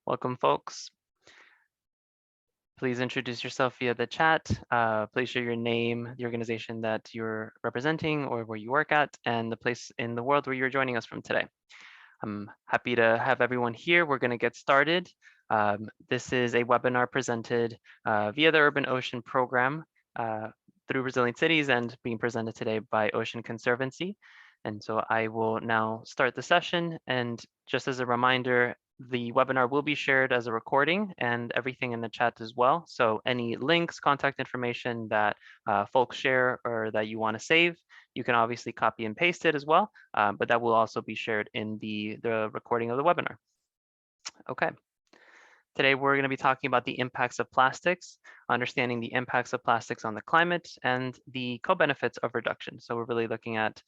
Welcome, folks. Please introduce yourself via the chat. Please share your name, the organization that you're representing or where you work at, and the place in the world where you're joining us from today. I'm happy to have everyone here. We're going to get started. This is a webinar presented via the Urban Ocean program through Resilient Cities and being presented today by Ocean Conservancy. And so I will now start the session. And just as a reminder, the webinar will be shared as a recording and everything in the chat as well. So any links, contact information that folks share or that you want to save, you can obviously copy and paste it as well, but that will also be shared in the recording of the webinar. Okay. Today, we're going to be talking about the impacts of plastics, understanding the impacts of plastics on the climate, and the co-benefits of reduction. So we're really looking at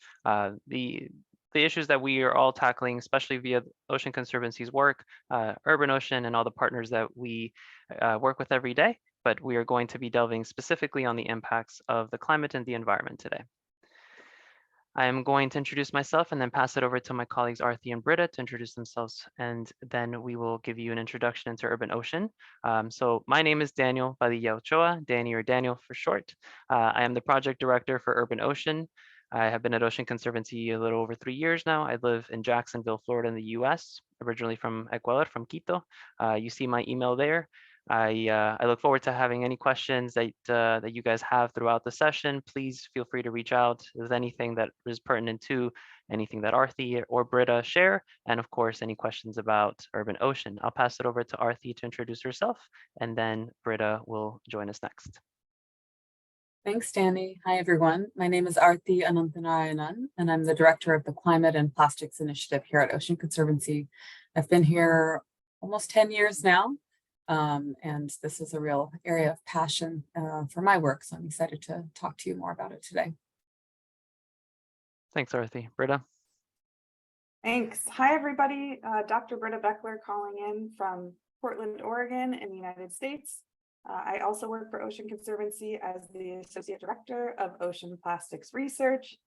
the issues that we are all tackling, especially via Ocean Conservancy's work, Urban Ocean, and all the partners that we work with every day. But we are going to be delving specifically on the impacts of the climate and the environment today. I am going to introduce myself and then pass it over to my colleagues Arthi and Britta to introduce themselves, and then we will give you an introduction into Urban Ocean. So my name is Daniel Padilla Ochoa, Danny or Daniel for short. I am the project director for Urban Ocean. I have been at Ocean Conservancy a little over 3 years now. I live in Jacksonville, Florida in the US, originally from Ecuador, from Quito. You see my email there. I look forward to having any questions that you guys have throughout the session. Please feel free to reach out with anything that is pertinent to anything that Arthi or Britta share, and of course, any questions about Urban Ocean. I'll pass it over to Arthi to introduce herself, and then Britta will join us next. Thanks, Danny. Hi, everyone. My name is Arthi Anantanarayanan, and I'm the director of the Climate and Plastics Initiative here at Ocean Conservancy. I've been here almost 10 years now. And this is a real area of passion for my work. So I'm excited to talk to you more about it today. Thanks, Arthi. Britta? Thanks. Hi, everybody. Dr. Britta Beckler calling in from Portland, Oregon in the United States. I also work for Ocean Conservancy as the Associate Director of Ocean Plastics Research.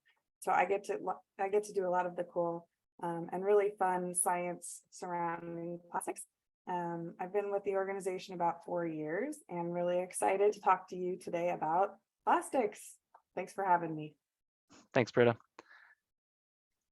So I get to do a lot of the cool and really fun science surrounding plastics. I've been with the organization about 4 years and really excited to talk to you today about plastics. Thanks for having me. Thanks, Britta.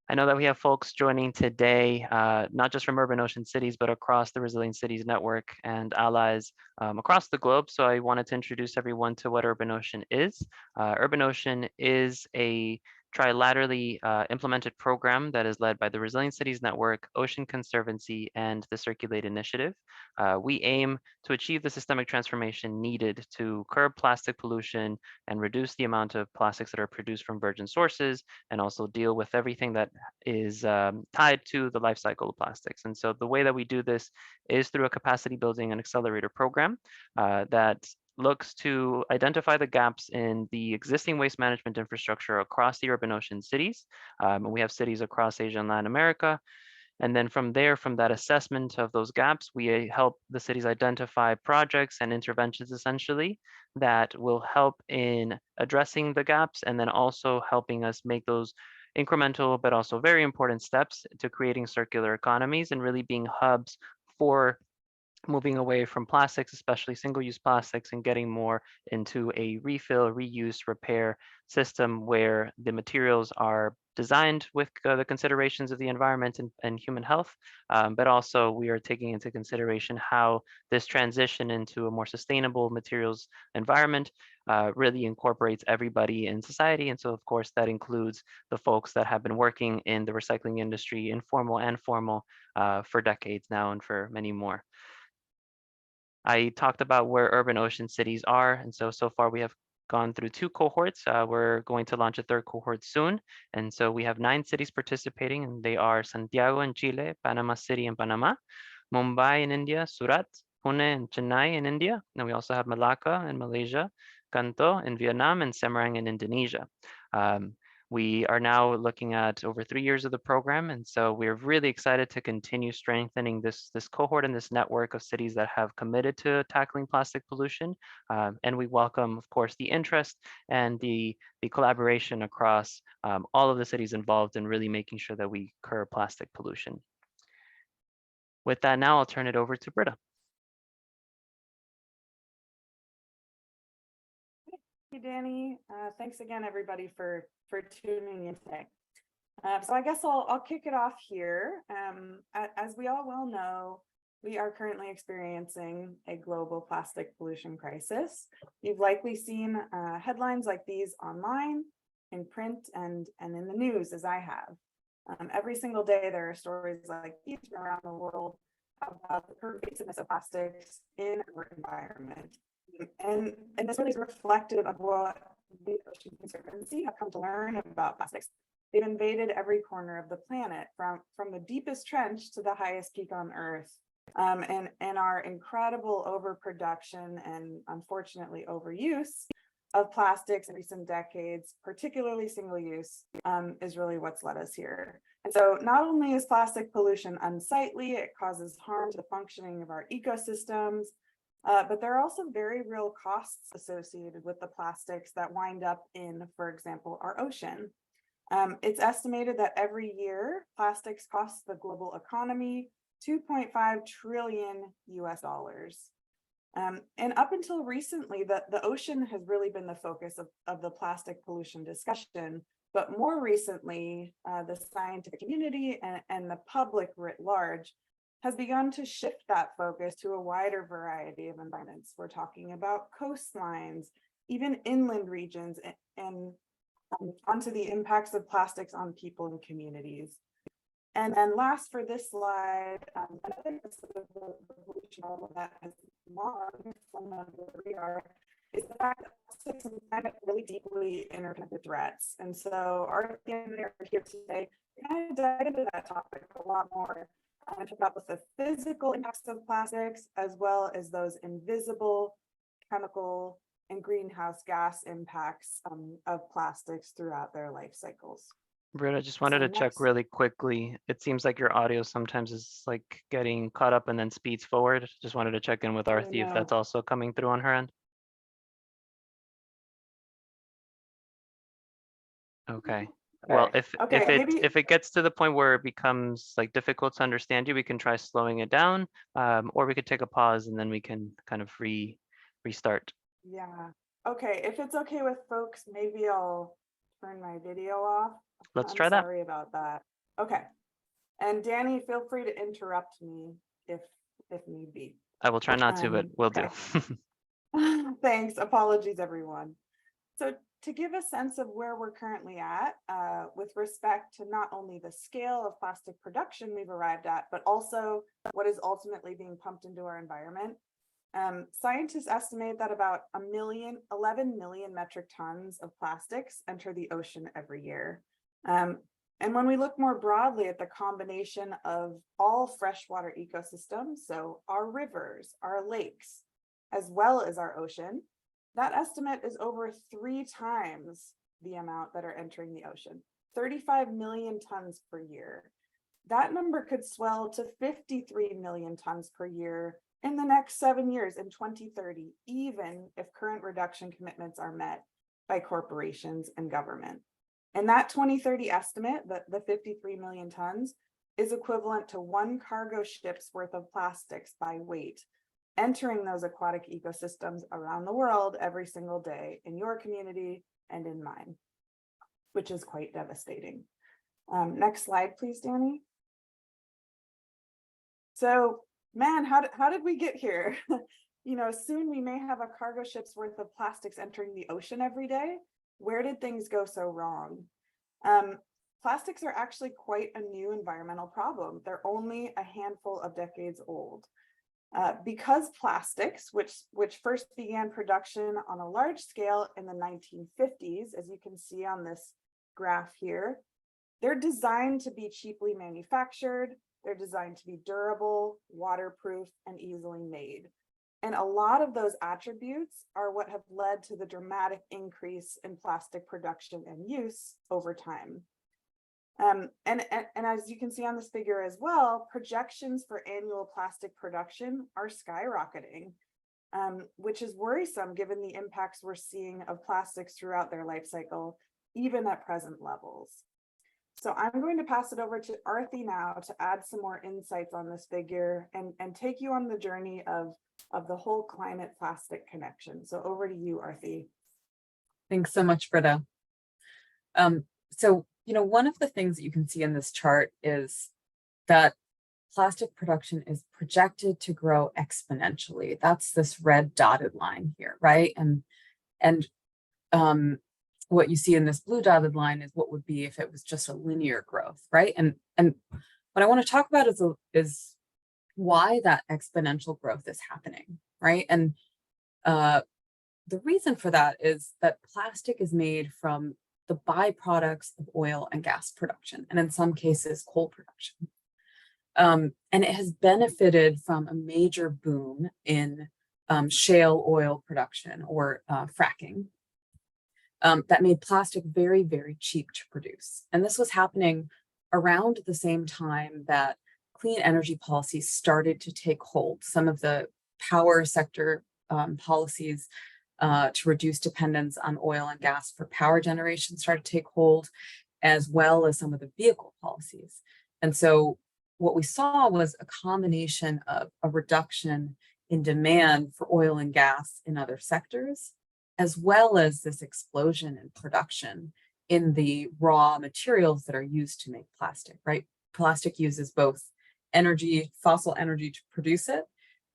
I know that we have folks joining today, not just from Urban Ocean Cities, but across the Resilient Cities Network and allies across the globe. So I wanted to introduce everyone to what Urban Ocean is. Urban Ocean is a trilaterally implemented program that is led by the Resilient Cities Network, Ocean Conservancy, and the Circulate Initiative. We aim to achieve the systemic transformation needed to curb plastic pollution and reduce the amount of plastics that are produced from virgin sources, and also deal with everything that is tied to the life cycle of plastics. And so the way that we do this is through a capacity building and accelerator program that looks to identify the gaps in the existing waste management infrastructure across the urban ocean cities. And we have cities across Asia and Latin America. And then from there, from that assessment of those gaps, we help the cities identify projects and interventions essentially that will help in addressing the gaps and then also helping us make those incremental, but also very important steps to creating circular economies and really being hubs for moving away from plastics, especially single-use plastics, and getting more into a refill, reuse, repair system where the materials are designed with the considerations of the environment and human health, but also we are taking into consideration how this transition into a more sustainable materials environment really incorporates everybody in society. And so, of course, that includes the folks that have been working in the recycling industry, informal and formal, for decades now and for many more. I talked about where urban ocean cities are, and so far we have gone through 2 cohorts. We're going to launch a 3rd cohort soon, and so we have 9 cities participating, and they are Santiago in Chile, Panama City in Panama, Mumbai in India, Surat, Pune and Chennai in India, and we also have Malacca in Malaysia, Kanto in Vietnam, and Semarang in Indonesia. We are now looking at over 3 years of the program, and so we're really excited to continue strengthening this cohort and this network of cities that have committed to tackling plastic pollution. And we welcome, of course, the interest and the collaboration across all of the cities involved in really making sure that we curb plastic pollution. With that, now I'll turn it over to Britta. Thank you, Danny. Thanks again, everybody, for tuning in today. So I guess I'll kick it off here. As we all well know, we are currently experiencing a global plastic pollution crisis. You've likely seen headlines like these online, in print, and in the news, as I have. Every single day, there are stories like these from around the world about the pervasiveness of plastics in our environment. And this really is reflective of what the Ocean Conservancy have come to learn about plastics. They've invaded every corner of the planet, from the deepest trench to the highest peak on Earth. And our incredible overproduction and unfortunately overuse of plastics in recent decades, particularly single use, is really what's led us here. And so not only is plastic pollution unsightly, it causes harm to the functioning of our ecosystems, but there are also very real costs associated with the plastics that wind up in, for example, our ocean. It's estimated that every year plastics cost the global economy $2.5 trillion US. And up until recently, the ocean has really been the focus of the plastic pollution discussion. But more recently, the scientific community and the public writ large has begun to shift that focus to a wider variety of environments. We're talking about coastlines, even inland regions, and onto the impacts of plastics on people and communities. And then last for this slide, another pollution that has long flown under the radar is the fact that plastics and climate are really deeply interconnected threats. And so our team are here today to kind of dive into that topic a lot more and talk about both the physical impacts of plastics as well as those invisible chemical and greenhouse gas impacts of plastics throughout their life cycles. Britta, I just wanted to check really quickly. It seems like your audio sometimes is like getting caught up and then speeds forward. Just wanted to check in with Arthi if that's also coming through on her end. Okay. Well, if it gets to the point where it becomes like difficult to understand you, we can try slowing it down, or we could take a pause and then we can kind of restart. Yeah. Okay. If it's okay with folks, maybe I'll turn my video off. Let's try that. Sorry about that. Okay. And Danny, feel free to interrupt me if need be. I will try not to, but will do. Thanks. Apologies, everyone. So to give a sense of where we're currently at with respect to not only the scale of plastic production we've arrived at, but also what is ultimately being pumped into our environment. Scientists estimate that about 11 million metric tons of plastics enter the ocean every year. And when we look more broadly at the combination of all freshwater ecosystems, so our rivers, our lakes, as well as our ocean, that estimate is over 3 times the amount that are entering the ocean, 35 million tons per year. That number could swell to 53 million tons per year in the next 7 years, in 2030, even if current reduction commitments are met by corporations and government. And that 2030 estimate, the 53 million tons, is equivalent to 1 cargo ship's worth of plastics by weight, entering those aquatic ecosystems around the world every single day in your community and in mine, which is quite devastating. Next slide, please, Danny. So, man, how did we get here? You know, soon we may have a cargo ship's worth of plastics entering the ocean every day. Where did things go so wrong? Plastics are actually quite a new environmental problem. They're only a handful of decades old. Because plastics, which first began production on a large scale in the 1950s, as you can see on this graph here, they're designed to be cheaply manufactured. They're designed to be durable, waterproof, and easily made. And a lot of those attributes are what have led to the dramatic increase in plastic production and use over time. And as you can see on this figure as well, projections for annual plastic production are skyrocketing, which is worrisome given the impacts we're seeing of plastics throughout their life cycle, even at present levels. So I'm going to pass it over to Arthi now to add some more insights on this figure and take you on the journey of the whole climate plastic connection. So over to you, Arthi. Thanks so much, Britta. So, one of the things that you can see in this chart is that plastic production is projected to grow exponentially. That's this red dotted line here, right? And what you see in this blue dotted line is what would be if it was just a linear growth, right? And what I want to talk about is why that exponential growth is happening, right? And the reason for that is that plastic is made from the byproducts of oil and gas production, and in some cases, coal production. And it has benefited from a major boom in shale oil production or fracking that made plastic very, very cheap to produce. And this was happening around the same time that clean energy policies started to take hold. Some of the power sector policies to reduce dependence on oil and gas for power generation started to take hold, as well as some of the vehicle policies. And so what we saw was a combination of a reduction in demand for oil and gas in other sectors, as well as this explosion in production in the raw materials that are used to make plastic, right? Plastic uses both energy, fossil energy to produce it,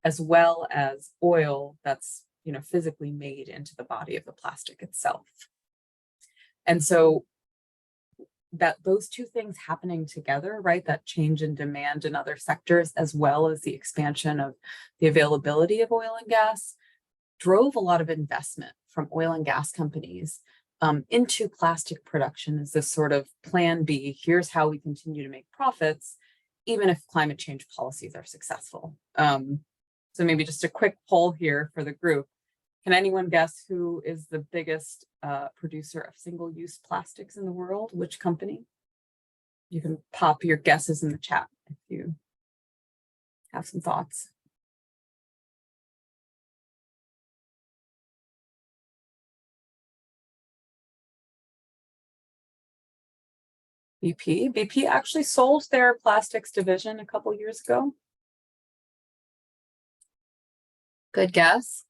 as well as oil that's physically made into the body of the plastic itself. And so that those two things happening together, right, that change in demand in other sectors, as well as the expansion of the availability of oil and gas, drove a lot of investment from oil and gas companies into plastic production as this sort of plan B. Here's how we continue to make profits, even if climate change policies are successful. So maybe just a quick poll here for the group. Can anyone guess who is the biggest producer of single-use plastics in the world? Which company? You can pop your guesses in the chat if you have some thoughts. BP. BP actually sold their plastics division a couple years ago. Good guess.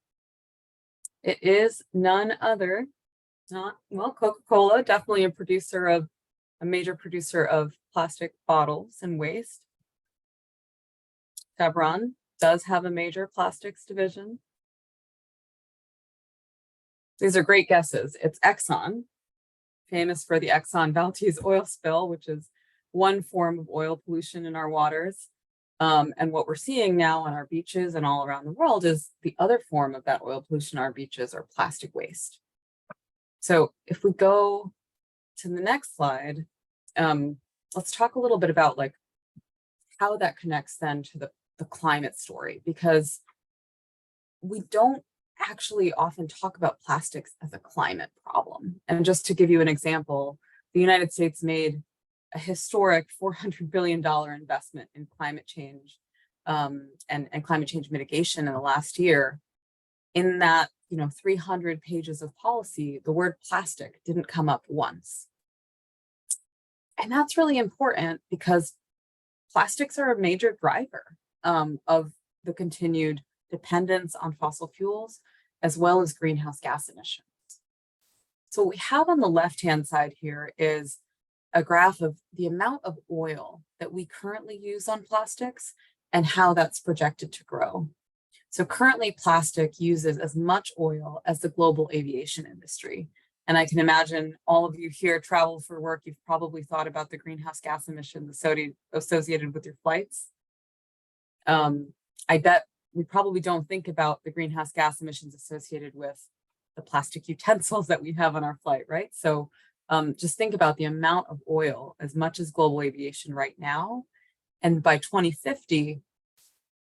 It is none other, Coca-Cola, definitely a major producer of plastic bottles and waste. Chevron does have a major plastics division. These are great guesses. It's Exxon, famous for the Exxon Valdez oil spill, which is one form of oil pollution in our waters. And what we're seeing now on our beaches and all around the world is the other form of that oil pollution on our beaches are plastic waste. So if we go to the next slide, let's talk a little bit about like how that connects then to the climate story, because we don't actually often talk about plastics as a climate problem. And just to give you an example, the United States made a historic $400 billion investment in climate change and climate change mitigation in the last year. In that 300 pages of policy, the word plastic didn't come up once. And that's really important because plastics are a major driver of the continued dependence on fossil fuels, as well as greenhouse gas emissions. So what we have on the left-hand side here is a graph of the amount of oil that we currently use on plastics and how that's projected to grow. So currently plastic uses as much oil as the global aviation industry. And I can imagine all of you here travel for work, you've probably thought about the greenhouse gas emissions associated with your flights. I bet we probably don't think about the greenhouse gas emissions associated with the plastic utensils that we have on our flight, right? So just think about the amount of oil as much as global aviation right now. And by 2050,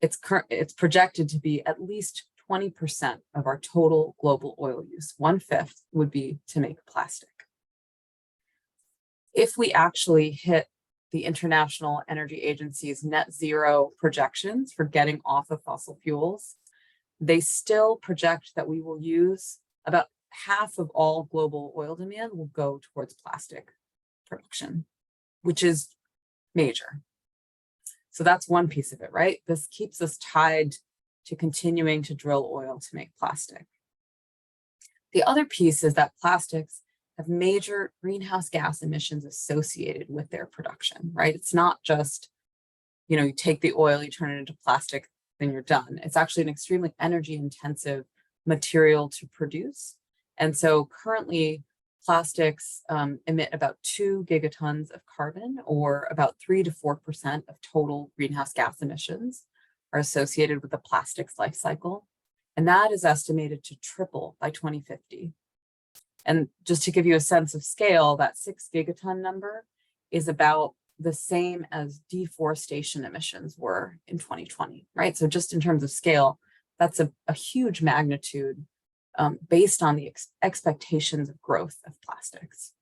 it's projected to be at least 20% of our total global oil use. 1/5 would be to make plastic. If we actually hit the International Energy Agency's net zero projections for getting off of fossil fuels, they still project that we will use about half of all global oil demand will go towards plastic production. which is major. So that's one piece of it, right? This keeps us tied to continuing to drill oil to make plastic. The other piece is that plastics have major greenhouse gas emissions associated with their production, right? It's not just, you take the oil, you turn it into plastic, then you're done. It's actually an extremely energy intensive material to produce. And so currently plastics emit about 2 gigatons of carbon, or about 3 to 4% of total greenhouse gas emissions are associated with the plastics life cycle. And that is estimated to triple by 2050. And just to give you a sense of scale, that 6 gigaton number is about the same as deforestation emissions were in 2020, right? So just in terms of scale, that's a huge magnitude based on the expectations of growth of plastics.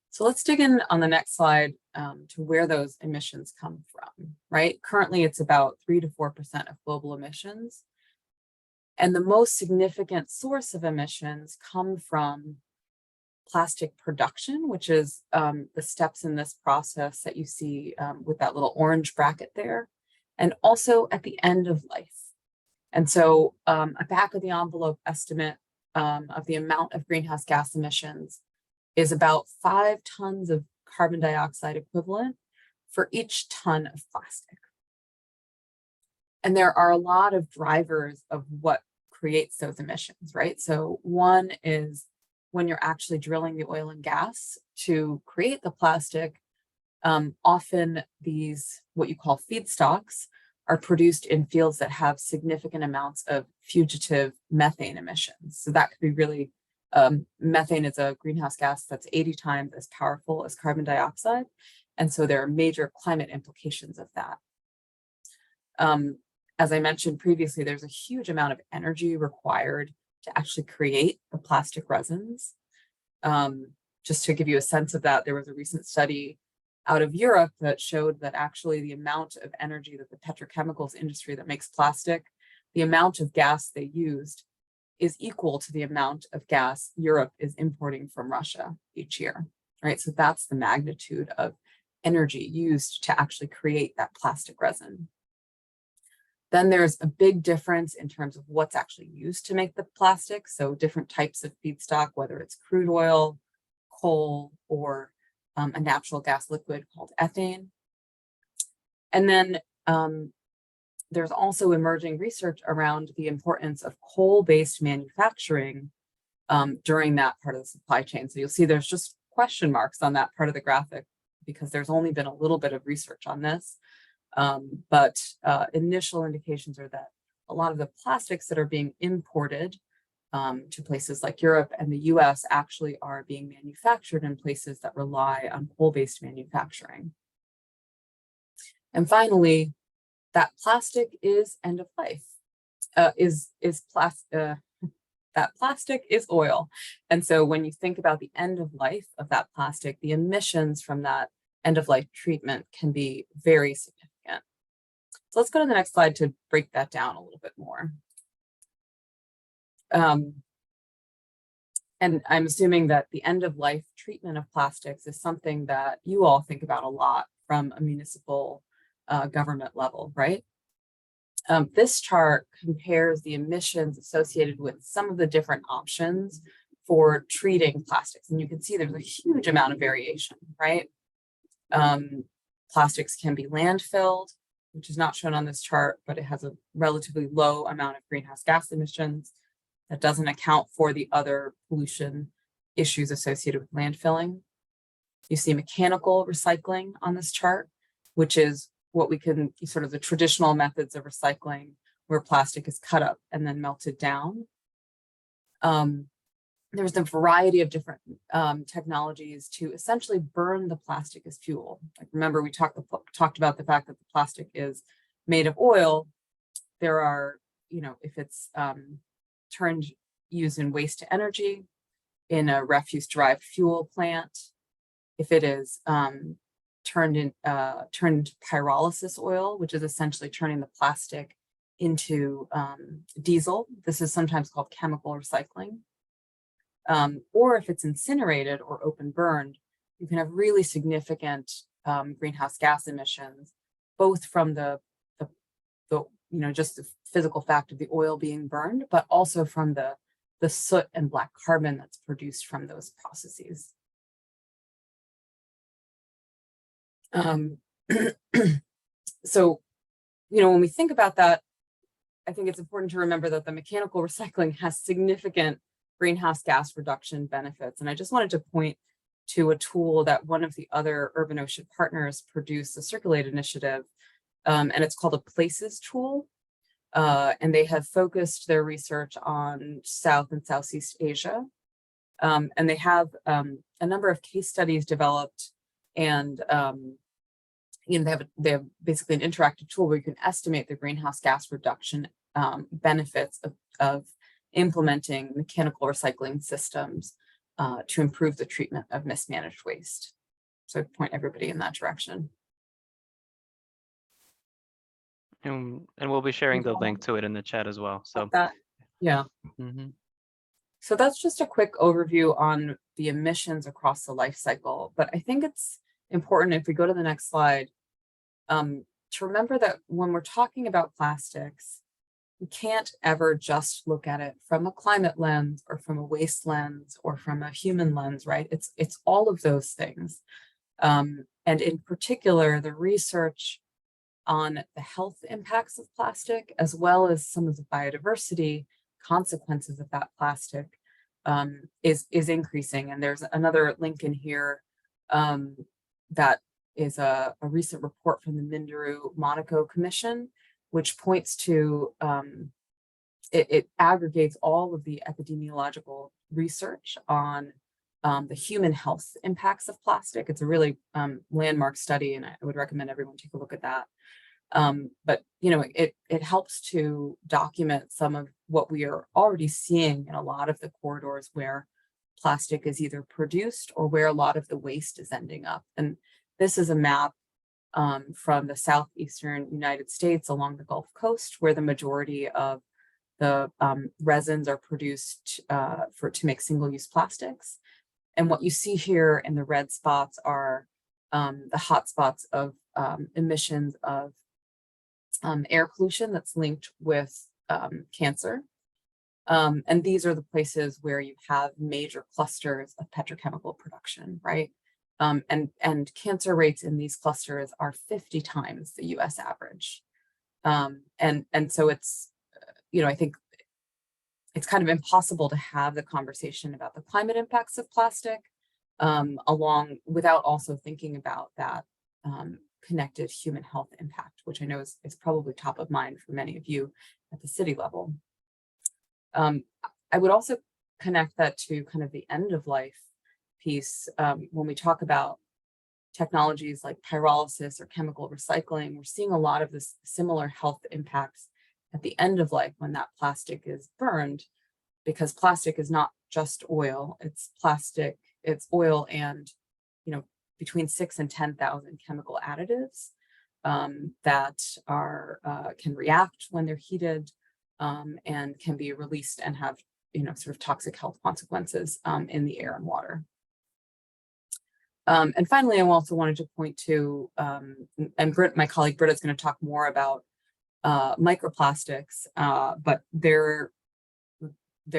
So let's dig in on the next slide to where those emissions come from, right? Currently, it's about 3 to 4% of global emissions. And the most significant source of emissions come from plastic production, which is the steps in this process that you see with that little orange bracket there, and also at the end of life. And so a back of the envelope estimate of the amount of greenhouse gas emissions is about 5 tons of carbon dioxide equivalent for each ton of plastic. And there are a lot of drivers of what creates those emissions, right? So one is when you're actually drilling the oil and gas to create the plastic, often these, what you call feedstocks, are produced in fields that have significant amounts of fugitive methane emissions. So that could be really, methane is a greenhouse gas that's 80 times as powerful as carbon dioxide. And so there are major climate implications of that. As I mentioned previously, there's a huge amount of energy required to actually create the plastic resins. Just to give you a sense of that, there was a recent study out of Europe that showed that actually the amount of energy that the petrochemicals industry that makes plastic, the amount of gas they used is equal to the amount of gas Europe is importing from Russia each year, right? So that's the magnitude of energy used to actually create that plastic resin. Then there's a big difference in terms of what's actually used to make the plastic. So different types of feedstock, whether it's crude oil, coal, or a natural gas liquid called ethane. And then there's also emerging research around the importance of coal-based manufacturing during that part of the supply chain. So you'll see there's just question marks on that part of the graphic because there's only been a little bit of research on this. But initial indications are that a lot of the plastics that are being imported to places like Europe and the US actually are being manufactured in places that rely on coal-based manufacturing. And finally, that plastic is end of life, that plastic is oil. And so when you think about the end of life of that plastic, the emissions from that end of life treatment can be very significant. So let's go to the next slide to break that down a little bit more. And I'm assuming that the end of life treatment of plastics is something that you all think about a lot from a municipal government level, right? This chart compares the emissions associated with some of the different options for treating plastics. And you can see there's a huge amount of variation, right? Plastics can be landfilled, which is not shown on this chart, but it has a relatively low amount of greenhouse gas emissions. That doesn't account for the other pollution issues associated with landfilling. You see mechanical recycling on this chart, which is what we can sort of the traditional methods of recycling where plastic is cut up and then melted down. There's a variety of different technologies to essentially burn the plastic as fuel. Like remember, we talked about the fact that the plastic is made of oil. There are, if it's used in waste to energy, in a refuse-derived fuel plant, if it is turned into pyrolysis oil, which is essentially turning the plastic into diesel. This is sometimes called chemical recycling. Or if it's incinerated or open burned, you can have really significant greenhouse gas emissions, both from the just the physical fact of the oil being burned, but also from the soot and black carbon that's produced from those processes. So, when we think about that, I think it's important to remember that the mechanical recycling has significant greenhouse gas reduction benefits. And I just wanted to point to a tool that one of the other Urban Ocean partners produced, a Circulate initiative, and it's called a Places tool. And they have focused their research on South and Southeast Asia. And they have a number of case studies developed, and they have basically an interactive tool where you can estimate the greenhouse gas reduction benefits of implementing mechanical recycling systems to improve the treatment of mismanaged waste. So I point everybody in that direction. And we'll be sharing the link to it in the chat as well. So yeah. So that's just a quick overview on the emissions across the life cycle. But I think it's important, if we go to the next slide, to remember that when we're talking about plastics, we can't ever just look at it from a climate lens or from a waste lens or from a human lens, right? It's all of those things. And in particular, the research on the health impacts of plastic, as well as some of the biodiversity consequences of that plastic, is increasing. And there's another link in here that is a recent report from the Minderoo Monaco Commission, which points to, it aggregates all of the epidemiological research on the human health impacts of plastic. It's a really landmark study, and I would recommend everyone take a look at that. But it helps to document some of what we are already seeing in a lot of the corridors where plastic is either produced or where a lot of the waste is ending up. And this is a map from the southeastern United States along the Gulf Coast, where the majority of the resins are produced to make single-use plastics. And what you see here in the red spots are the hot spots of emissions of air pollution that's linked with cancer. And these are the places where you have major clusters of petrochemical production, right? And cancer rates in these clusters are 50 times the US average. And so it's, I think it's kind of impossible to have the conversation about the climate impacts of plastic without also thinking about that connected human health impact, which I know is probably top of mind for many of you at the city level. I would also connect that to kind of the end of life piece. When we talk about technologies like pyrolysis or chemical recycling, we're seeing a lot of this similar health impacts at the end of life when that plastic is burned, because plastic is not just oil, it's plastic, it's oil and, between 6,000 and 10,000 chemical additives that can react when they're heated and can be released and have, sort of toxic health consequences in the air and water. And finally, I also wanted to point to, and my colleague Britta is going to talk more about microplastics, but there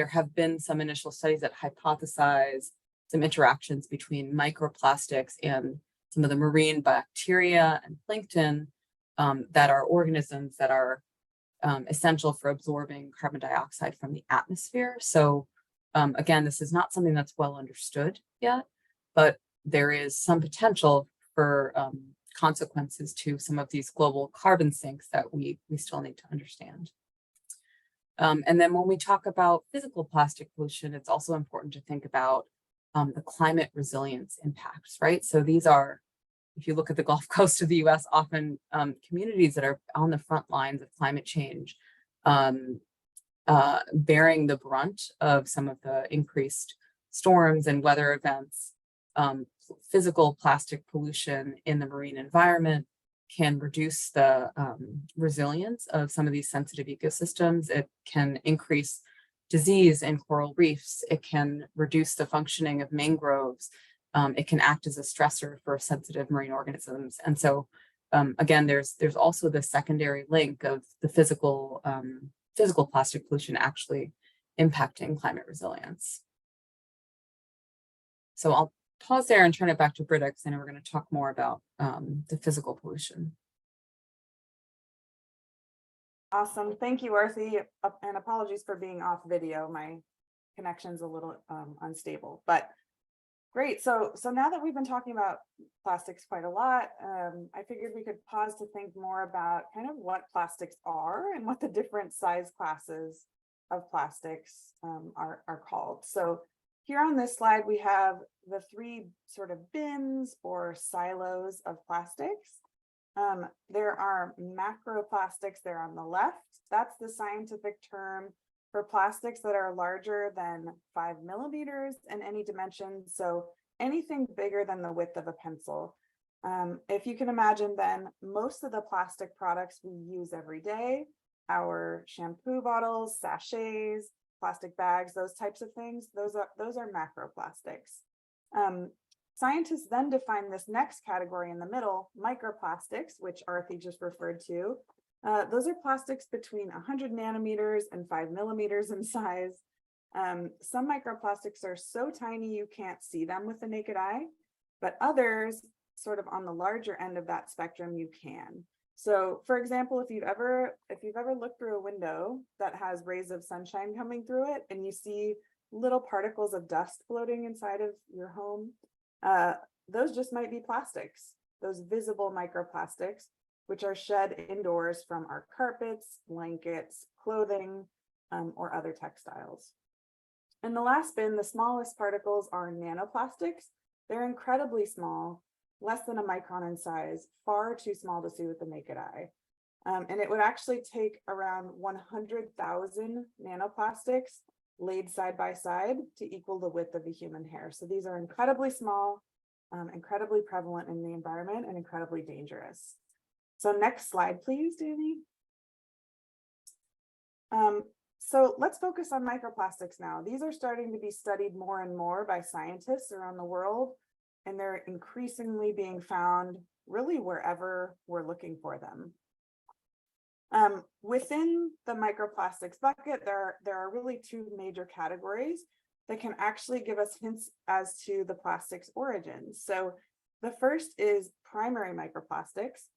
have been some initial studies that hypothesize some interactions between microplastics and some of the marine bacteria and plankton that are organisms that are essential for absorbing carbon dioxide from the atmosphere. So again, this is not something that's well understood yet, but there is some potential for consequences to some of these global carbon sinks that we still need to understand. And then when we talk about physical plastic pollution, it's also important to think about the climate resilience impacts, right? So these are, if you look at the Gulf Coast of the US, often communities that are on the front lines of climate change, bearing the brunt of some of the increased storms and weather events. Physical plastic pollution in the marine environment can reduce the resilience of some of these sensitive ecosystems. It can increase disease in coral reefs. It can reduce the functioning of mangroves. it can act as a stressor for sensitive marine organisms. And so again, there's also the secondary link of the physical plastic pollution actually impacting climate resilience. So I'll pause there and turn it back to Britta, because I know we're going to talk more about the physical pollution. Awesome. Thank you, Arthi. And apologies for being off video. My connection's a little unstable, but great. So now that we've been talking about plastics quite a lot, I figured we could pause to think more about kind of what plastics are and what the different size classes of plastics are called. So here on this slide, we have the three sort of bins or silos of plastics. There are macroplastics there on the left. That's the scientific term for plastics that are larger than 5 millimeters in any dimension. So anything bigger than the width of a pencil. If you can imagine, then most of the plastic products we use every day, our shampoo bottles, sachets, plastic bags, those types of things, those are macroplastics. Scientists then define this next category in the middle, microplastics, which Arthi just referred to. Those are plastics between 100 nanometers and 5 millimeters in size. Some microplastics are so tiny you can't see them with the naked eye, but others, sort of on the larger end of that spectrum, you can. So, for example, if you've ever looked through a window that has rays of sunshine coming through it, and you see little particles of dust floating inside of your home, those just might be plastics, those visible microplastics, which are shed indoors from our carpets, blankets, clothing, or other textiles. In the last bin, the smallest particles are nanoplastics. They're incredibly small, less than a micron in size, far too small to see with the naked eye. And it would actually take around 100,000 nanoplastics laid side by side to equal the width of a human hair. So these are incredibly small, incredibly prevalent in the environment, and incredibly dangerous. So next slide, please, Danny. So let's focus on microplastics now. These are starting to be studied more and more by scientists around the world, and they're increasingly being found really wherever we're looking for them. Within the microplastics bucket, there are really two major categories that can actually give us hints as to the plastic's origins. So the first is primary microplastics.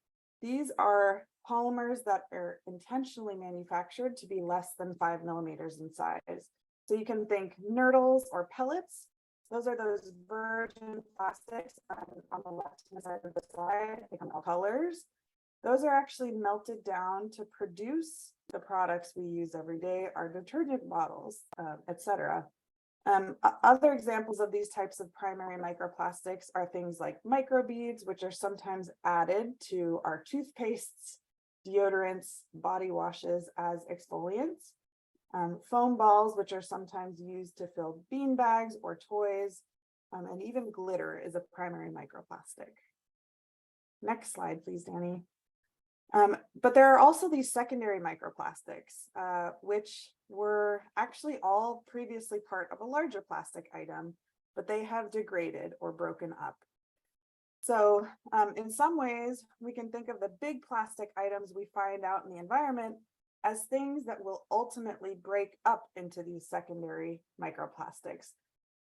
These are polymers that are intentionally manufactured to be less than 5 millimeters in size. So you can think nurdles or pellets. Those are those virgin plastics on the left-hand side of the slide. They come all colors. Those are actually melted down to produce the products we use every day, our detergent bottles, etc. Other examples of these types of primary microplastics are things like microbeads, which are sometimes added to our toothpastes, deodorants, body washes as exfoliants. Foam balls, which are sometimes used to fill bean bags or toys, and even glitter is a primary microplastic. Next slide, please, Danny. But there are also these secondary microplastics, which were actually all previously part of a larger plastic item, but they have degraded or broken up. So in some ways, we can think of the big plastic items we find out in the environment as things that will ultimately break up into these secondary microplastics.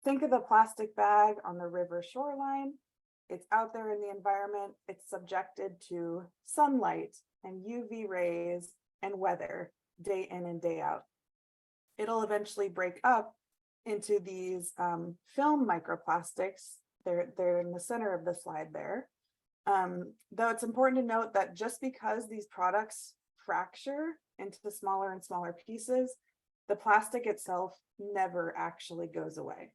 Think of the plastic bag on the river shoreline. It's out there in the environment. It's subjected to sunlight and UV rays and weather day in and day out. It'll eventually break up into these film microplastics. They're in the center of the slide there. Though it's important to note that just because these products fracture into smaller and smaller pieces, the plastic itself never actually goes away.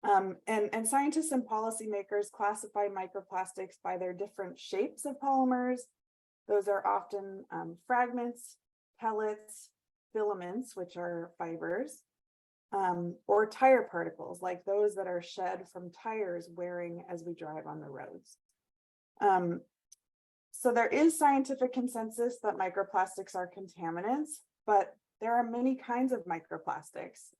And scientists and policymakers classify microplastics by their different shapes of polymers. Those are often fragments, pellets, filaments, which are fibers, or tire particles, like those that are shed from tires wearing as we drive on the roads. So there is scientific consensus that microplastics are contaminants, but there are many kinds of microplastics.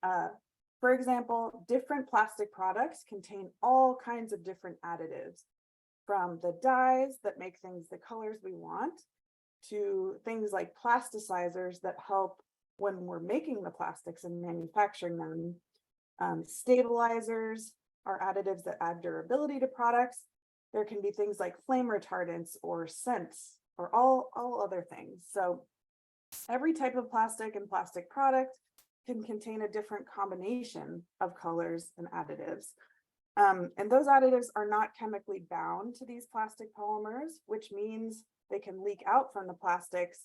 For example, different plastic products contain all kinds of different additives, from the dyes that make things the colors we want, to things like plasticizers that help when we're making the plastics and manufacturing them. Stabilizers are additives that add durability to products. There can be things like flame retardants or scents or all other things. So every type of plastic and plastic product can contain a different combination of colors and additives. And those additives are not chemically bound to these plastic polymers, which means they can leak out from the plastics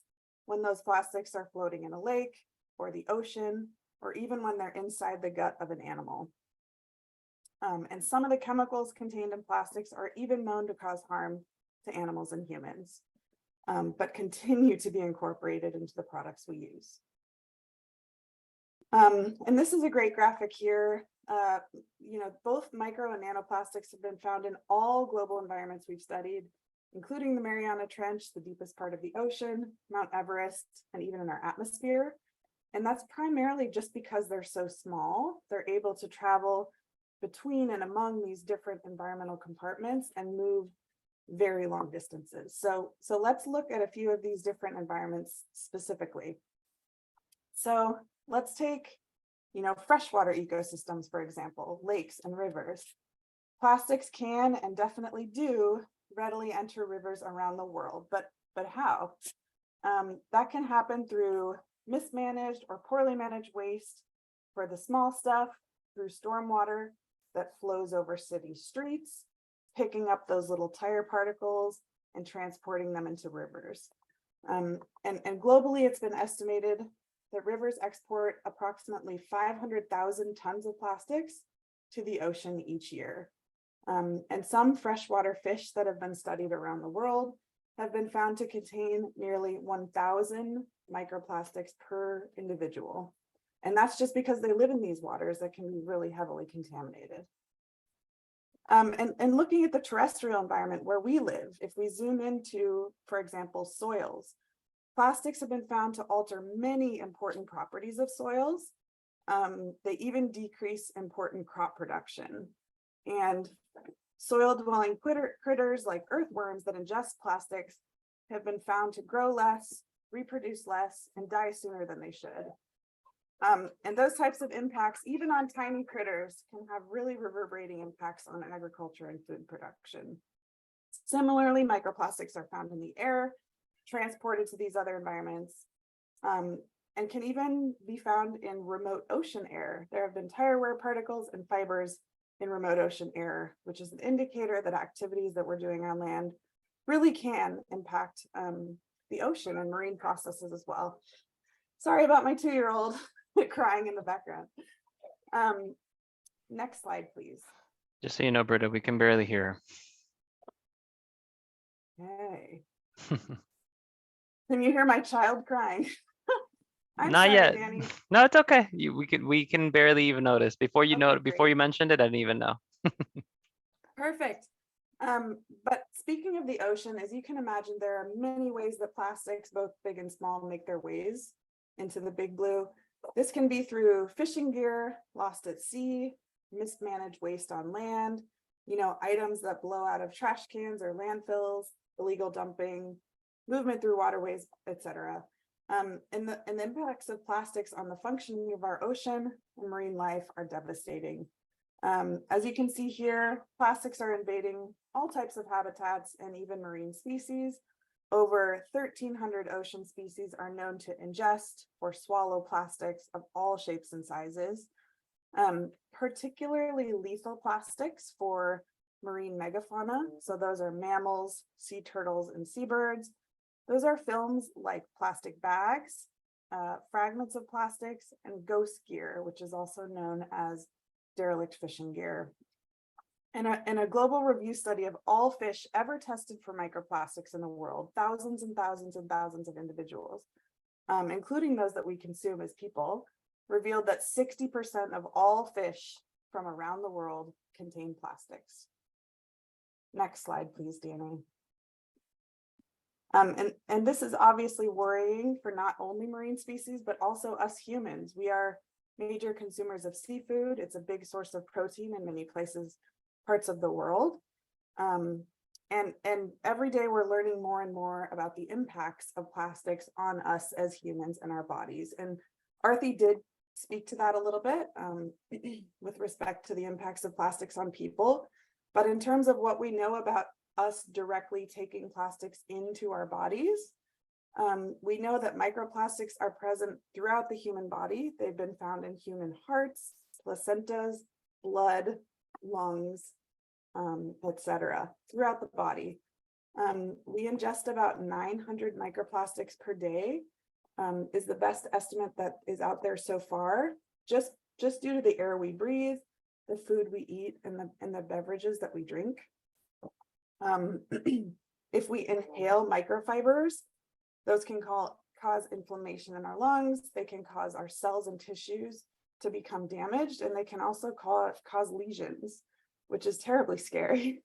when those plastics are floating in a lake or the ocean, or even when they're inside the gut of an animal. And some of the chemicals contained in plastics are even known to cause harm to animals and humans, but continue to be incorporated into the products we use. And this is a great graphic here. Both micro and nanoplastics have been found in all global environments we've studied, including the Mariana Trench, the deepest part of the ocean, Mount Everest, and even in our atmosphere. And that's primarily just because they're so small. They're able to travel between and among these different environmental compartments and move very long distances. So let's look at a few of these different environments specifically. So let's take, freshwater ecosystems, for example, lakes and rivers. Plastics can and definitely do readily enter rivers around the world, but how? That can happen through mismanaged or poorly managed waste for the small stuff, through stormwater that flows over city streets, picking up those little tire particles and transporting them into rivers. And globally, it's been estimated that rivers export approximately 500,000 tons of plastics to the ocean each year. And some freshwater fish that have been studied around the world have been found to contain nearly 1,000 microplastics per individual. And that's just because they live in these waters that can be really heavily contaminated. And looking at the terrestrial environment where we live, if we zoom into, for example, soils, plastics have been found to alter many important properties of soils. They even decrease important crop production. And soil-dwelling critters like earthworms that ingest plastics have been found to grow less, reproduce less, and die sooner than they should. And those types of impacts, even on tiny critters, can have really reverberating impacts on agriculture and food production. Similarly, microplastics are found in the air, transported to these other environments, and can even be found in remote ocean air. There have been tire wear particles and fibers in remote ocean air, which is an indicator that activities that we're doing on land really can impact the ocean and marine processes as well. Sorry about my 2-year-old crying in the background. Next slide, please. Just so you know, Britta, we can barely hear Hey. Can you hear my child crying? I'm Not sorry, yet. Danny. No, it's okay. We can barely even notice. Before you Okay, before great. you mentioned it, I didn't even know. Perfect. But speaking of the ocean, as you can imagine, there are many ways that plastics, both big and small, make their ways into the big blue. This can be through fishing gear lost at sea, mismanaged waste on land, items that blow out of trash cans or landfills, illegal dumping, movement through waterways, etc. And the impacts of plastics on the functioning of our ocean and marine life are devastating. As you can see here, plastics are invading all types of habitats and even marine species. Over 1,300 ocean species are known to ingest or swallow plastics of all shapes and sizes. Particularly lethal plastics for marine megafauna. So those are mammals, sea turtles, and seabirds. Those are films like plastic bags, fragments of plastics, and ghost gear, which is also known as derelict fishing gear. In a global review study of all fish ever tested for microplastics in the world, thousands and thousands and thousands of individuals, including those that we consume as people, revealed that 60% of all fish from around the world contain plastics. Next slide, please, Danny. And this is obviously worrying for not only marine species, but also us humans. We are major consumers of seafood. It's a big source of protein in many parts of the world. And every day we're learning more and more about the impacts of plastics on us as humans and our bodies. And Arthi did speak to that a little bit with respect to the impacts of plastics on people. But in terms of what we know about us directly taking plastics into our bodies, we know that microplastics are present throughout the human body. They've been found in human hearts, placentas, blood, lungs, etc., throughout the body. We ingest about 900 microplastics per day, is the best estimate that is out there so far, just due to the air we breathe, the food we eat, and the beverages that we drink. If we inhale microfibers, those can cause inflammation in our lungs. They can cause our cells and tissues to become damaged, and they can also cause lesions, which is terribly scary.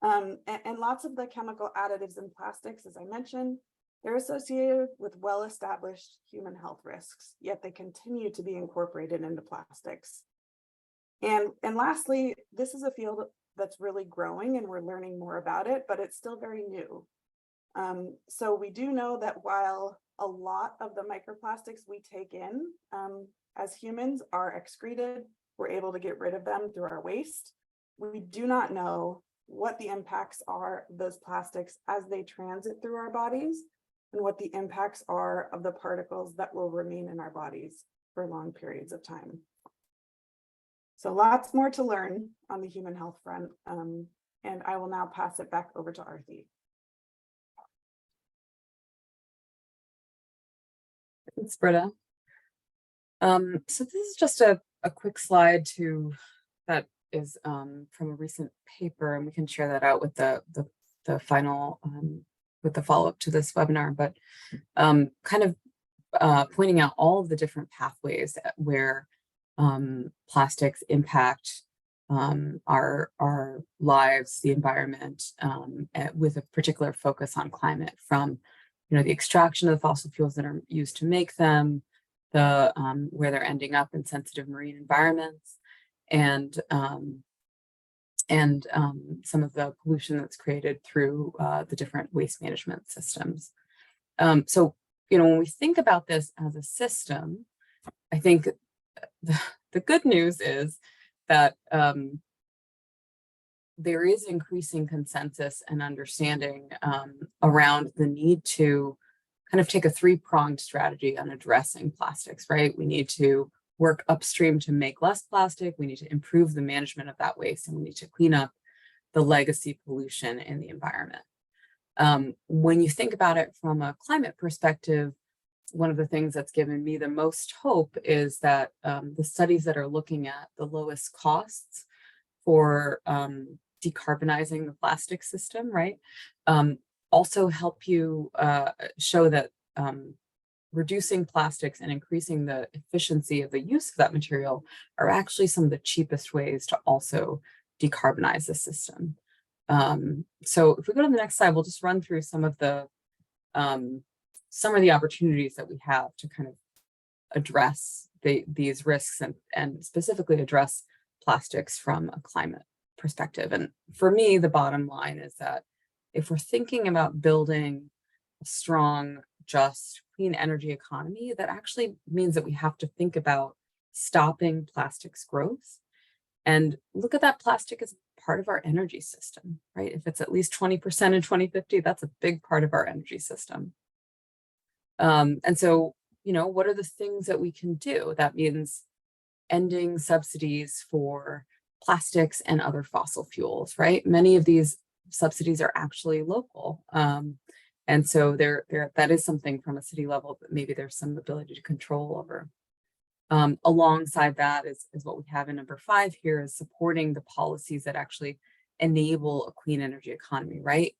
And lots of the chemical additives in plastics, as I mentioned, they're associated with well-established human health risks, yet they continue to be incorporated into plastics. And lastly, this is a field that's really growing and we're learning more about it, but it's still very new. So we do know that while a lot of the microplastics we take in as humans are excreted, we're able to get rid of them through our waste. We do not know what the impacts are of those plastics as they transit through our bodies and what the impacts are of the particles that will remain in our bodies for long periods of time. So lots more to learn on the human health front. And I will now pass it back over to Arthi. Thanks, Britta. So this is just a quick slide that is from a recent paper, and we can share that out with the final with the follow-up to this webinar, but kind of pointing out all of the different pathways where plastics impact our lives, the environment, with a particular focus on climate, from the extraction of the fossil fuels that are used to make them, where they're ending up in sensitive marine environments, and some of the pollution that's created through the different waste management systems. So, when we think about this as a system, I think the good news is that there is increasing consensus and understanding around the need to kind of take a three-pronged strategy on addressing plastics, right? We need to work upstream to make less plastic. We need to improve the management of that waste, and we need to clean up the legacy pollution in the environment. When you think about it from a climate perspective, one of the things that's given me the most hope is that the studies that are looking at the lowest costs for decarbonizing the plastic system, right, also help you show that reducing plastics and increasing the efficiency of the use of that material are actually some of the cheapest ways to also decarbonize the system. So if we go to the next slide, we'll just run through some of the opportunities that we have to kind of address these risks and specifically address plastics from a climate perspective. And for me, the bottom line is that if we're thinking about building a strong, just, clean energy economy, that actually means that we have to think about stopping plastics growth and look at that plastic as part of our energy system, right? If it's at least 20% in 2050, that's a big part of our energy system. And so, what are the things that we can do? That means ending subsidies for plastics and other fossil fuels, right? Many of these subsidies are actually local. And so that is something from a city level that maybe there's some ability to control over. Alongside that is what we have in number 5 here, is supporting the policies that actually enable a clean energy economy, right?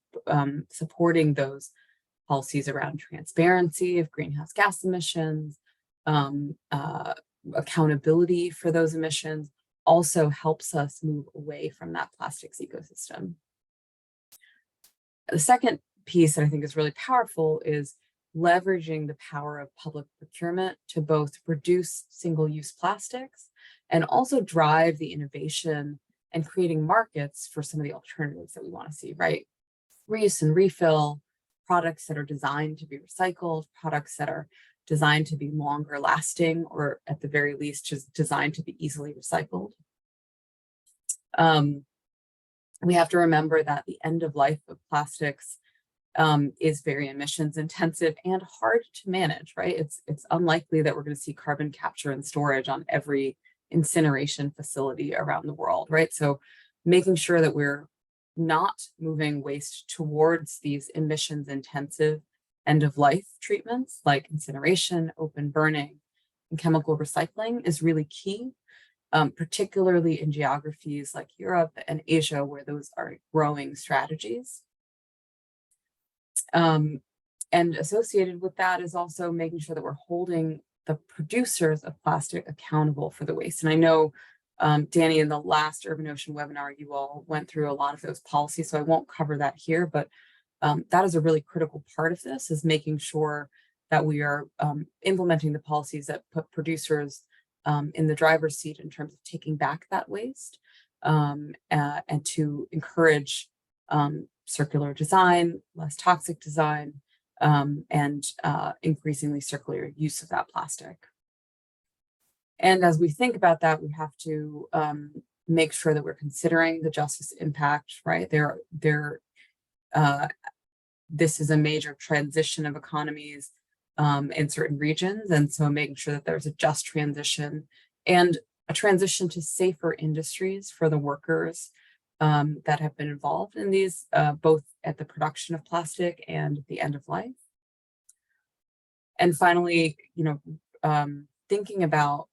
Supporting those policies around transparency of greenhouse gas emissions, accountability for those emissions also helps us move away from that plastics ecosystem. The second piece that I think is really powerful is leveraging the power of public procurement to both reduce single-use plastics and also drive the innovation and creating markets for some of the alternatives that we want to see, right? Reuse and refill, products that are designed to be recycled, products that are designed to be longer lasting, or at the very least, just designed to be easily recycled. We have to remember that the end of life of plastics is very emissions intensive and hard to manage, right? It's unlikely that we're going to see carbon capture and storage on every incineration facility around the world, right? So making sure that we're not moving waste towards these emissions intensive end of life treatments like incineration, open burning, and chemical recycling is really key, particularly in geographies like Europe and Asia, where those are growing strategies. And associated with that is also making sure that we're holding the producers of plastic accountable for the waste. And I know, Danny, in the last Urban Ocean webinar, you all went through a lot of those policies, so I won't cover that here, but that is a really critical part of this, is making sure that we are implementing the policies that put producers in the driver's seat in terms of taking back that waste, and to encourage circular design, less toxic design, and increasingly circular use of that plastic. And as we think about that, we have to make sure that we're considering the justice impact, right? This is a major transition of economies in certain regions. And so making sure that there's a just transition and a transition to safer industries for the workers that have been involved in these, both at the production of plastic and at the end of life. And finally, thinking about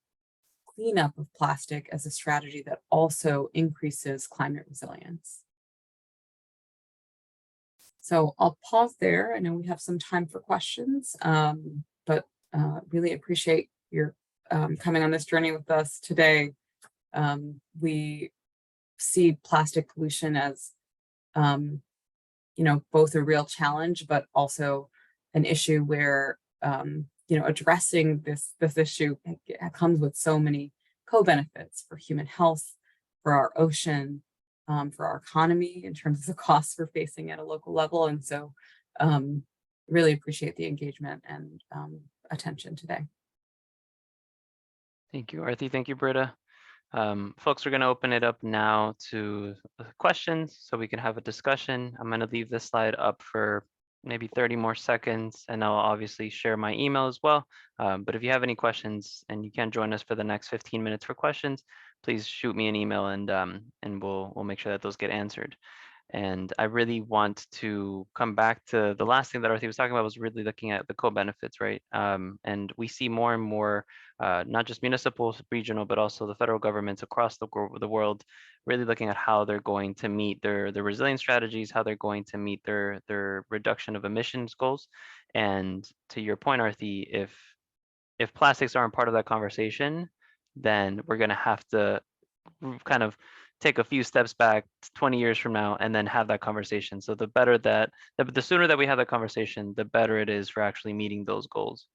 cleanup of plastic as a strategy that also increases climate resilience. So I'll pause there. I know we have some time for questions, but really appreciate your coming on this journey with us today. We see plastic pollution as, both a real challenge, but also an issue where, addressing this issue comes with so many co-benefits for human health, for our ocean, for our economy in terms of the costs we're facing at a local level. And so really appreciate the engagement and attention today. Thank you, Arthi. Thank you, Britta. Folks, we're going to open it up now to questions so we can have a discussion. I'm going to leave this slide up for maybe 30 more seconds, and I'll obviously share my email as well. But if you have any questions and you can't join us for the next 15 minutes for questions, please shoot me an email and we'll make sure that those get answered. And I really want to come back to the last thing that Arthi was talking about, was really looking at the co-benefits, right? And we see more and more, not just municipal, regional, but also the federal governments across the world, really looking at how they're going to meet their resilience strategies, how they're going to meet their reduction of emissions goals. And to your point, Arthi, if plastics aren't part of that conversation, then we're going to have to kind of take a few steps back 20 years from now and then have that conversation. So the sooner that we have that conversation, the better it is for actually meeting those goals.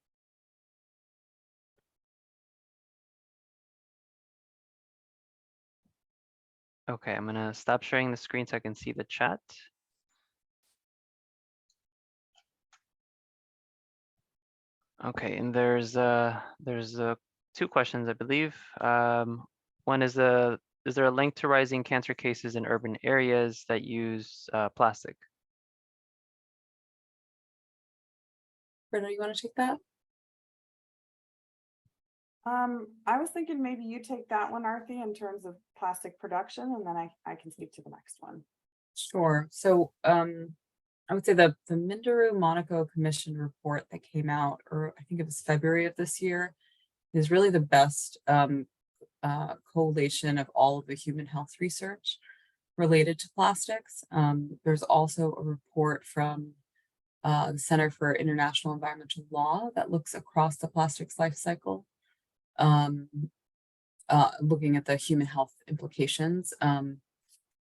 Okay, I'm gonna stop sharing the screen so I can see the chat. Okay, and there's two questions, I believe. One is there a link to rising cancer cases in urban areas that use plastic? Britta, you want to take that? I was thinking maybe you take that one, Arthi, in terms of plastic production, and then I can speak to the next one. Sure. So I would say the Minderoo Monaco Commission report that came out, or I think it was February of this year, is really the best collation of all of the human health research related to plastics. There's also a report from the Center for International Environmental Law that looks across the plastics life cycle, looking at the human health implications.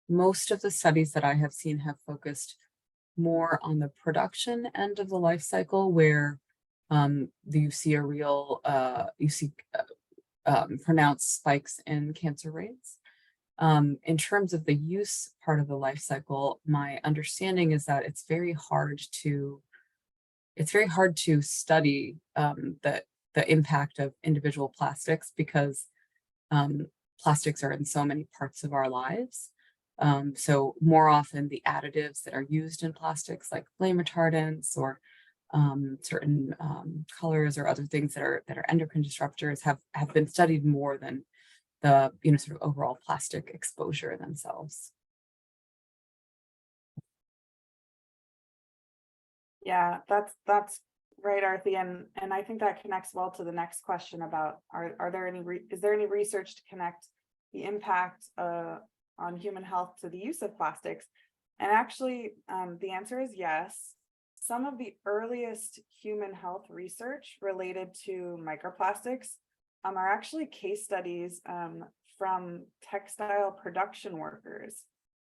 Most of the studies that I have seen have focused more on the production end of the life cycle, where you see a real pronounced spikes in cancer rates. In terms of the use part of the life cycle, my understanding is that it's very hard to study the impact of individual plastics, because plastics are in so many parts of our lives. So more often the additives that are used in plastics, like flame retardants or certain colors or other things that are endocrine disruptors, have been studied more than the sort of overall plastic exposure themselves. Yeah, that's right, Arthi, and I think that connects well to the next question about is there any research to connect the impact on human health to the use of plastics? And actually, the answer is yes. Some of the earliest human health research related to microplastics are actually case studies from textile production workers.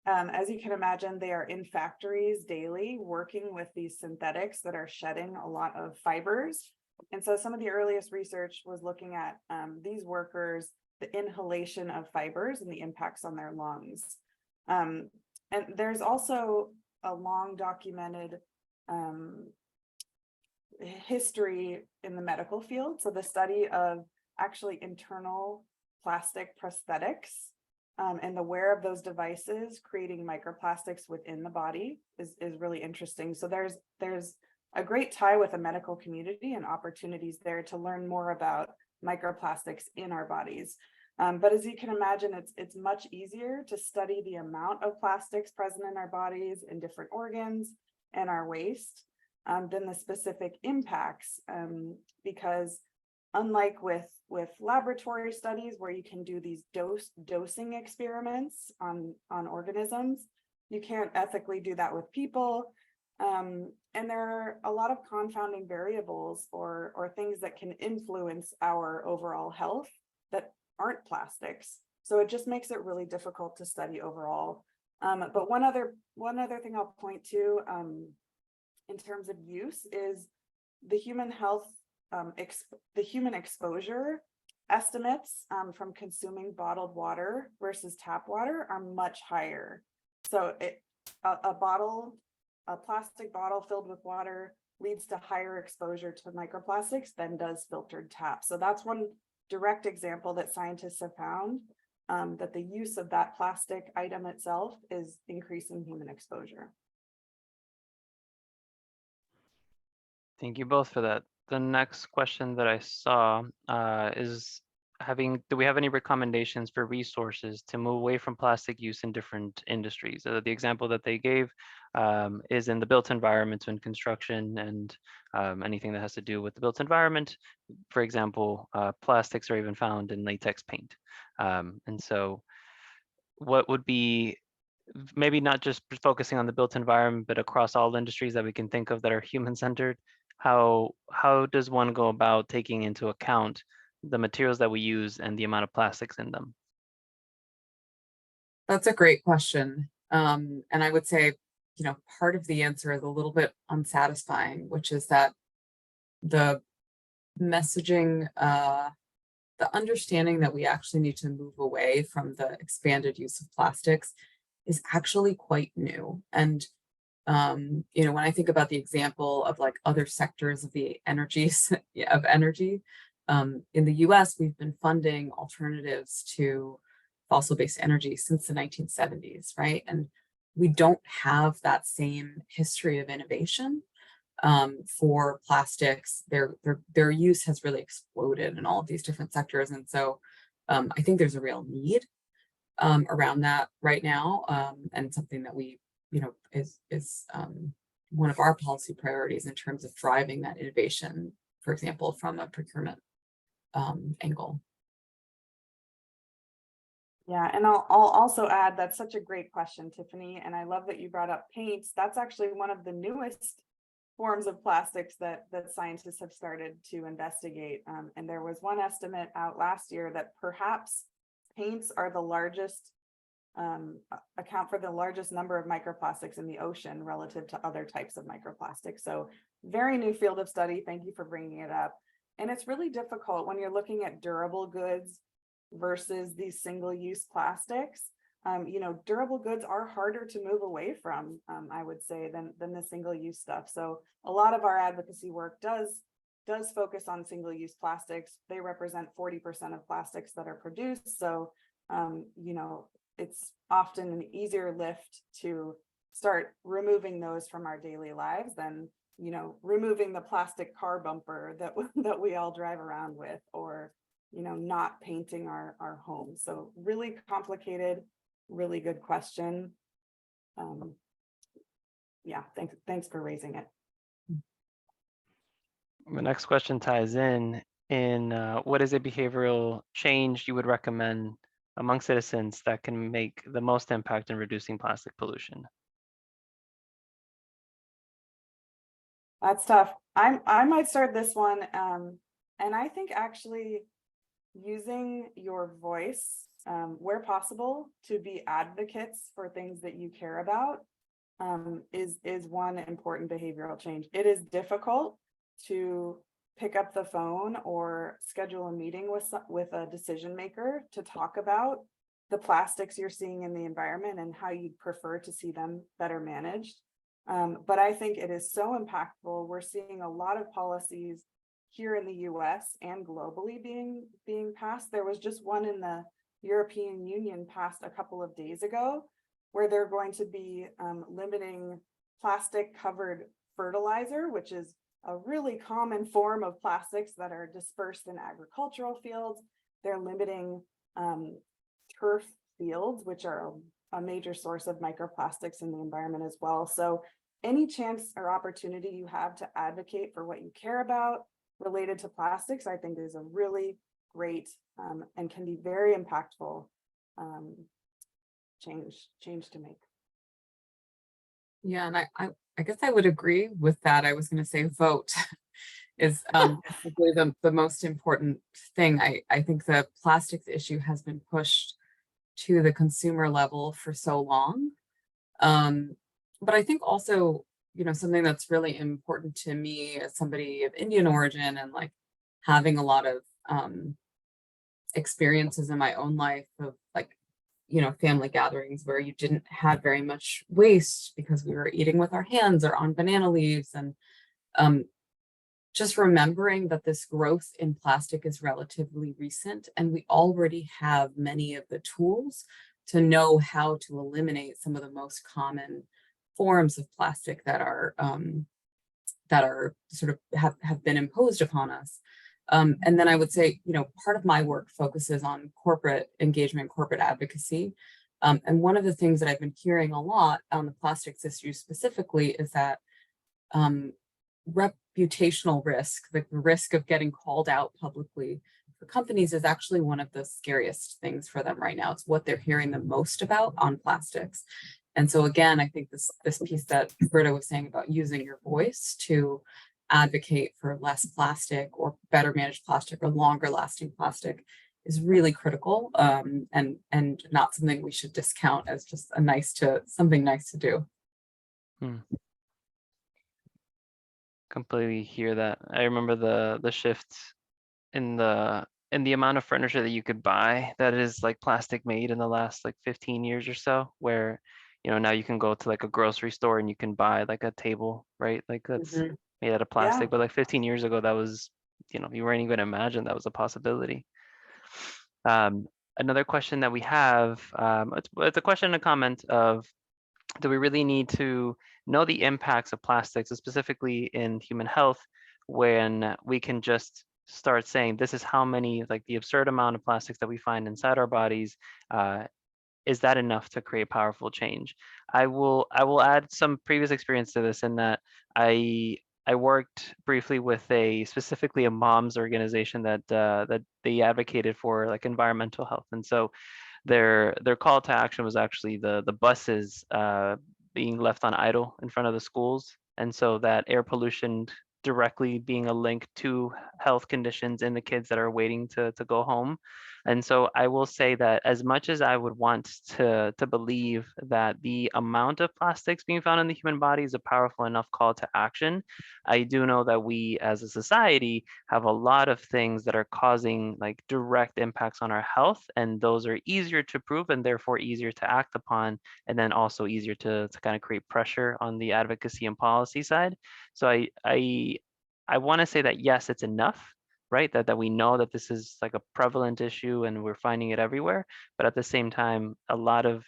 As you can imagine, they are in factories daily working with these synthetics that are shedding a lot of fibers. And so some of the earliest research was looking at these workers, the inhalation of fibers and the impacts on their lungs. And there's also a long documented history in the medical field. So the study of actually internal plastic prosthetics and the wear of those devices creating microplastics within the body is really interesting. So there's a great tie with the medical community and opportunities there to learn more about microplastics in our bodies. But as you can imagine, it's much easier to study the amount of plastics present in our bodies in different organs and our waste than the specific impacts, because unlike with laboratory studies where you can do these dosing experiments on organisms, you can't ethically do that with people. And there are a lot of confounding variables or things that can influence our overall health that aren't plastics. So it just makes it really difficult to study overall. But one other thing I'll point to in terms of use is the human health, the human exposure estimates from consuming bottled water versus tap water are much higher. So a plastic bottle filled with water leads to higher exposure to microplastics than does filtered tap. So that's one direct example that scientists have found, that the use of that plastic item itself is increasing human exposure. Thank you both for that. The next question that I saw is do we have any recommendations for resources to move away from plastic use in different industries? The example that they gave is in the built environment, so in construction and anything that has to do with the built environment. For example, plastics are even found in latex paint. And so what would be, maybe not just focusing on the built environment, but across all industries that we can think of that are human-centered, how does one go about taking into account the materials that we use and the amount of plastics in them? That's a great question. And I would say, part of the answer is a little bit unsatisfying, which is that the messaging, the understanding that we actually need to move away from the expanded use of plastics is actually quite new. And when I think about the example of like other sectors of the energies of energy, in the US, we've been funding alternatives to fossil-based energy since the 1970s, right? And we don't have that same history of innovation for plastics. Their use has really exploded in all of these different sectors. And so I think there's a real need around that right now, and something that we, is one of our policy priorities in terms of driving that innovation, for example, from a procurement angle. Yeah, and I'll also add, that's such a great question, Tiffany, and I love that you brought up paints. That's actually one of the newest forms of plastics that scientists have started to investigate. And there was one estimate out last year that perhaps paints are the largest account for the largest number of microplastics in the ocean relative to other types of microplastics. So very new field of study. Thank you for bringing it up. And it's really difficult when you're looking at durable goods versus these single-use plastics. Durable goods are harder to move away from, I would say, than the single-use stuff. So a lot of our advocacy work does focus on single-use plastics. They represent 40% of plastics that are produced. So, it's often an easier lift to start removing those from our daily lives than, removing the plastic car bumper that we all drive around with, or, not painting our homes. So really complicated, really good question. Yeah, thanks for raising it. The next question ties in what is a behavioral change you would recommend among citizens that can make the most impact in reducing plastic pollution? That's tough. I might start this one. And I think actually using your voice where possible to be advocates for things that you care about is one important behavioral change. It is difficult to pick up the phone or schedule a meeting with a decision maker to talk about the plastics you're seeing in the environment and how you'd prefer to see them better managed. But I think it is so impactful. We're seeing a lot of policies here in the US and globally being passed. There was just one in the European Union passed a couple of days ago, where they're going to be limiting plastic covered fertilizer, which is a really common form of plastics that are dispersed in agricultural fields. They're limiting turf fields, which are a major source of microplastics in the environment as well. So any chance or opportunity you have to advocate for what you care about related to plastics, I think is a really great and can be very impactful change to make. Yeah, and I guess I would agree with that. I was going to say vote is probably the most important thing. I think the plastics issue has been pushed to the consumer level for so long. But I think also, something that's really important to me as somebody of Indian origin and like having a lot of experiences in my own life of like, family gatherings where you didn't have very much waste because we were eating with our hands or on banana leaves. And just remembering that this growth in plastic is relatively recent and we already have many of the tools to know how to eliminate some of the most common forms of plastic that are sort of have been imposed upon us. And then I would say, part of my work focuses on corporate engagement, corporate advocacy. And one of the things that I've been hearing a lot on the plastics issue specifically is that reputational risk, the risk of getting called out publicly for companies is actually one of the scariest things for them right now. It's what they're hearing the most about on plastics. And so again, I think this piece that Britta was saying about using your voice to advocate for less plastic or better managed plastic or longer lasting plastic is really critical, and not something we should discount as just something nice to do. Completely hear that. I remember the shift in the amount of furniture that you could buy that is like plastic made in the last like 15 years or so, where now you can go to like a grocery store and you can buy like a table, right? Like that's made out of plastic. Yeah. But like 15 years ago, that was, you weren't even going to imagine that was a possibility. Another question that we have, it's a question and a comment of, do we really need to know the impacts of plastics, specifically in human health, when we can just start saying this is how many, like the absurd amount of plastics that we find inside our bodies, is that enough to create powerful change? I will add some previous experience to this in that I worked briefly with specifically a mom's organization that they advocated for like environmental health, and so their call to action was actually the buses being left on idle in front of the schools, and so that air pollution directly being a link to health conditions in the kids that are waiting to go home. And so I will say that as much as I would want to believe that the amount of plastics being found in the human body is a powerful enough call to action, I do know that we as a society have a lot of things that are causing like direct impacts on our health, and those are easier to prove and therefore easier to act upon, and then also easier to kind of create pressure on the advocacy and policy side. So I want to say that yes, it's enough, right? That we know that this is like a prevalent issue and we're finding it everywhere. But at the same time, a lot of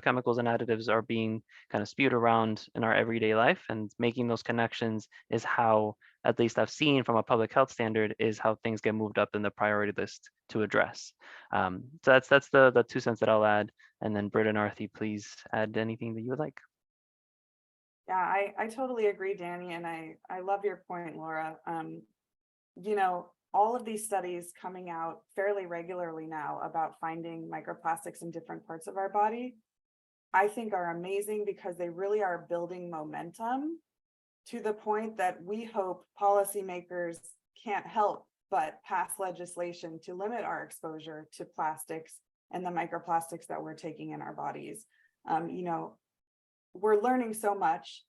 chemicals and additives are being kind of spewed around in our everyday life, and making those connections is how, at least I've seen from a public health standard, is how things get moved up in the priority list to address. So that's the 2 cents that I'll add. And then Britt and Arthi, please add anything that you would like. Yeah, I totally agree, Danny, and I love your point, Laura. You know, all of these studies coming out fairly regularly now about finding microplastics in different parts of our body, I think are amazing, because they really are building momentum to the point that we hope policymakers can't help but pass legislation to limit our exposure to plastics and the microplastics that we're taking in our bodies. You know, we're learning so much.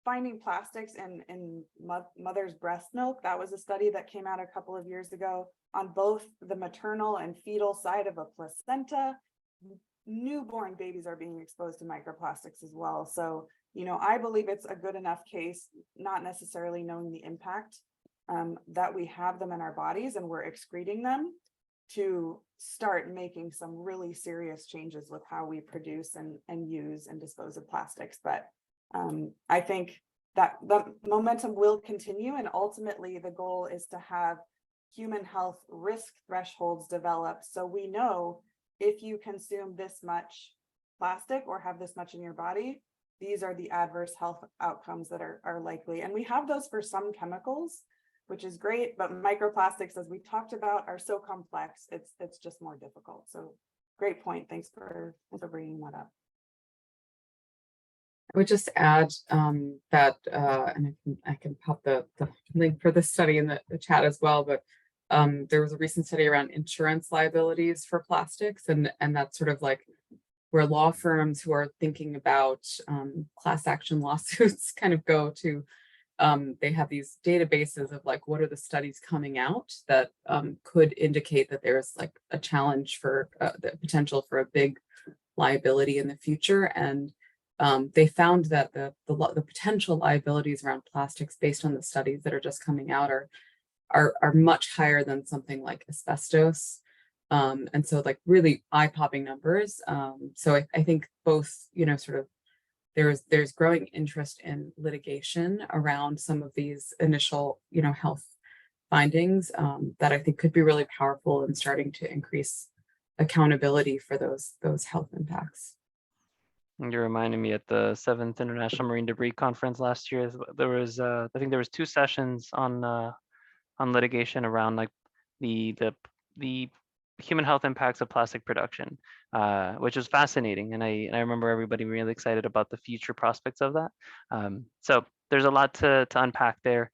Finding plastics in mother's breast milk, that was a study that came out a couple of years ago on both the maternal and fetal side of a placenta. Newborn babies are being exposed to microplastics as well. So, you know, I believe it's a good enough case, not necessarily knowing the impact that we have them in our bodies and we're excreting them, to start making some really serious changes with how we produce and use and dispose of plastics. But I think that the momentum will continue, and ultimately the goal is to have human health risk thresholds developed, so we know if you consume this much plastic or have this much in your body, these are the adverse health outcomes that are likely. And we have those for some chemicals, which is great, but microplastics, as we talked about, are so complex, it's just more difficult. So great point. Thanks for bringing that up. I would just add that, and I can pop the link for this study in the chat as well, but there was a recent study around insurance liabilities for plastics, and that's sort of like where law firms who are thinking about class action lawsuits kind of go to. They have these databases of like, what are the studies coming out that could indicate that there's like a challenge for the potential for a big liability in the future. And they found that the potential liabilities around plastics based on the studies that are just coming out are much higher than something like asbestos. And so like really eye-popping numbers. So I think both, you know, sort of there's growing interest in litigation around some of these initial, you know, health findings that I think could be really powerful in starting to increase accountability for those health impacts. You reminded me at the 7th International Marine Debris Conference last year, there was I think there was 2 sessions on litigation around like the human health impacts of plastic production, which was fascinating, and I remember everybody really excited about the future prospects of that. So there's a lot to unpack there.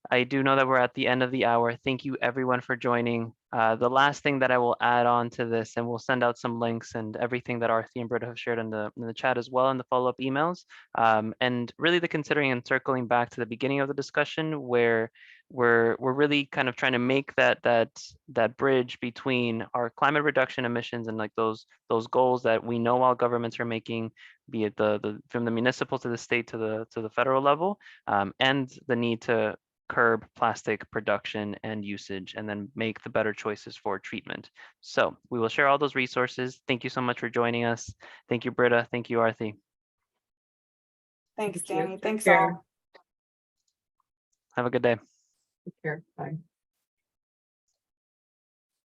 I do know that we're at the end of the hour. Thank you everyone for joining. The last thing that I will add on to this, and we'll send out some links and everything that Arthi and Britta have shared in the chat as well in the follow-up emails. And really the considering and circling back to the beginning of the discussion, where we're really kind of trying to make that bridge between our climate reduction emissions and like those goals that we know all governments are making, be it from the municipal to the state to the federal level, and the need to curb plastic production and usage, and then make the better choices for treatment. So we will share all those resources. Thank you so much for joining us. Thank you, Britta. Thank you, Arthi. Thanks, Thank you. Danny. Take Thanks care. all. Have a good day. Take care. Bye.